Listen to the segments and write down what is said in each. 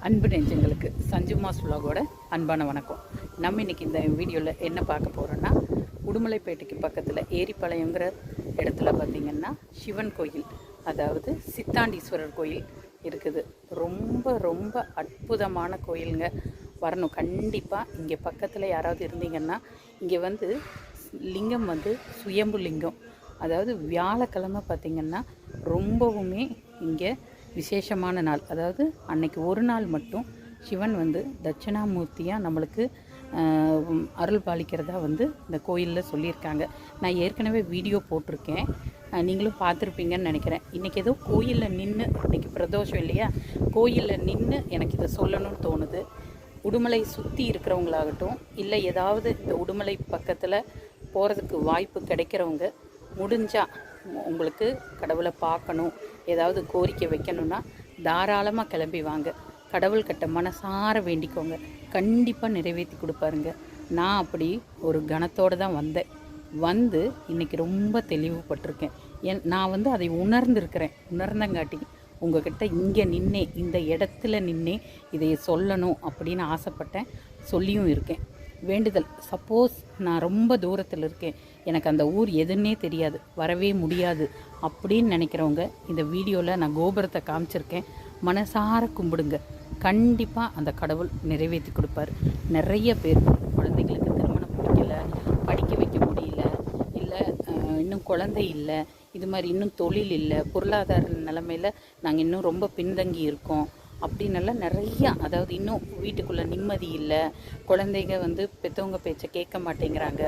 அன்பு நெஞ்சங்களுக்கு சஞ்சு மாஸ் vlog-ஓட அன்பான வணக்கம். நம்ம இன்றைக்கி இந்த வீடியோவில் என்ன பார்க்க போகிறோன்னா, உடுமலைப்பேட்டைக்கு பக்கத்தில் ஏரிப்பாளையங்கிற இடத்துல பார்த்திங்கன்னா சிவன் கோயில், அதாவது சித்தாண்டீஸ்வரர் கோயில் இருக்குது. ரொம்ப ரொம்ப அற்புதமான கோயிலுங்க. வரணும் கண்டிப்பாக. இங்கே பக்கத்தில் யாராவது இருந்தீங்கன்னா, இங்கே லிங்கம் சுயம்பு லிங்கம். அதாவது வியாழக்கிழமை பார்த்திங்கன்னா ரொம்பவுமே இங்கே விசேஷமான நாள். அதாவது அன்னைக்கு ஒரு நாள் மட்டும் சிவன் தட்சிணாமூர்த்தியாக நம்மளுக்கு அருள் பாலிக்கிறதா இந்த கோயிலில் சொல்லியிருக்காங்க. நான் ஏற்கனவே வீடியோ போட்டிருக்கேன், நீங்களும் பார்த்துருப்பீங்கன்னு நினைக்கிறேன். இன்றைக்கி ஏதோ கோயிலில் நின்று, இன்றைக்கி பிரதோஷம் இல்லையா, கோயிலில் நின்று எனக்கு இதை சொல்லணும்னு தோணுது. உடுமலை சுற்றி இருக்கிறவங்களாகட்டும், இல்லை ஏதாவது இந்த உடுமலை பக்கத்தில் போகிறதுக்கு வாய்ப்பு கிடைக்கிறவங்க, முடிஞ்சால் உங்களுக்கு கடவுளை பார்க்கணும், ஏதாவது கோரிக்கை வைக்கணும்னா தாராளமாக கிளம்பி வாங்க. கடவுள்கிட்ட மனசார வேண்டிக்கோங்க, கண்டிப்பாக நிறைவேற்றி கொடுப்பாருங்க. நான் அப்படி ஒரு கணத்தோடு தான் வந்தேன். இன்றைக்கி ரொம்ப தெளிவுபட்டிருக்கேன். நான் அதை உணர்ந்தங்காட்டி உங்கள்கிட்ட இங்கே நின்னே, இந்த இடத்துல நின்னே இதை சொல்லணும் அப்படின்னு ஆசைப்பட்டேன், சொல்லியும் இருக்கேன். வேண்டுதல், சப்போஸ் நான் ரொம்ப தூரத்தில் இருக்கேன், எனக்கு அந்த ஊர் எதுன்னே தெரியாது, வரவே முடியாது அப்படின்னு நினைக்கிறவங்க, இந்த வீடியோவில் நான் கோபுரத்தை காமிச்சிருக்கேன், மனசார கும்பிடுங்க. கண்டிப்பாக அந்த கடவுள் நிறைவேற்றி கொடுப்பார். நிறைய பேர் குழந்தைங்களுக்கு திருமணம் பிடிக்கலை, படிக்க வைக்க முடியல, இல்லை இன்னும் குழந்தை இல்லை, இது மாதிரி இன்னும் தொழில் இல்லை, பொருளாதார நிலைமையில் நாங்கள் இன்னும் ரொம்ப பின்தங்கி இருக்கோம் அப்படின்னெல்லாம் நிறையா, அதாவது இன்னும் வீட்டுக்குள்ளே நிம்மதி இல்லை, குழந்தைங்க பெற்றவங்க பேச்சை கேட்க மாட்டேங்கிறாங்க,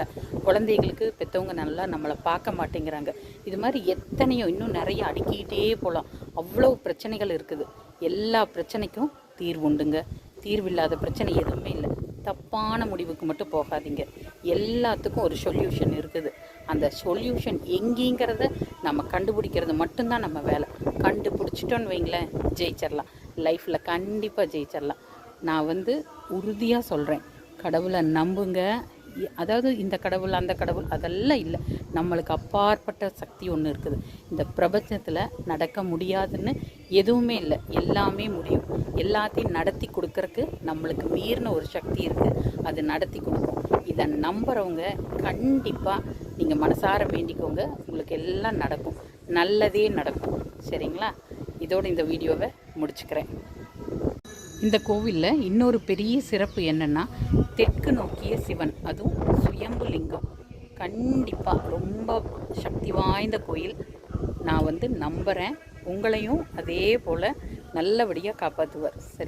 குழந்தைகளுக்கு பெற்றவங்க நல்லா நம்மளை பார்க்க மாட்டேங்கிறாங்க, இது மாதிரி எத்தனையோ இன்னும் நிறைய அடுக்கிக்கிட்டே போகலாம். அவ்வளோ பிரச்சனைகள் இருக்குது. எல்லா பிரச்சனைக்கும் தீர்வுண்டுங்க. தீர்வில்லாத பிரச்சனை எதுவுமே இல்லை. தப்பான முடிவுக்கு மட்டும் போகாதீங்க. எல்லாத்துக்கும் ஒரு சொல்யூஷன் இருக்குது. அந்த சொல்யூஷன் எங்கேங்கிறத நம்ம கண்டுபிடிக்கிறது மட்டும்தான் நம்ம வேலை. கண்டுபிடிச்சிட்டோன்னு வைங்களேன், ஜெயிச்சிடலாம். லைஃப்பில் கண்டிப்பாக ஜெயிச்சிடலாம். நான் உறுதியாக சொல்கிறேன், கடவுளை நம்புங்க. அதாவது இந்த கடவுள் அந்த கடவுள் அதெல்லாம் இல்லை, நம்மளுக்கு அப்பாற்பட்ட சக்தி ஒன்று இருக்குது. இந்த பிரபஞ்சத்தில் நடக்க முடியாதுன்னு எதுவுமே இல்லை, எல்லாமே முடியும். எல்லாத்தையும் நடத்தி கொடுக்கறக்கு நம்மளுக்கு மீறின ஒரு சக்தி இருக்குது, அது நடத்தி கொடுக்கும். இதை நம்புகிறவங்க கண்டிப்பாக நீங்கள் மனசார வேண்டிக்கோங்க, உங்களுக்கு எல்லாம் நடக்கும், நல்லதே நடக்கும். சரிங்களா? இதோடு இந்த வீடியோவை முடிச்சுக்கிறேன். இந்த கோவிலில் இன்னொரு பெரிய சிறப்பு என்னென்னா, தெற்கு நோக்கிய சிவன், அதுவும் சுயம்பு லிங்கம். கண்டிப்பாக ரொம்ப சக்தி வாய்ந்த கோயில். நான் நம்புகிறேன், உங்களையும் அதே போல் நல்லபடியாக காப்பாற்றுவார். சரி.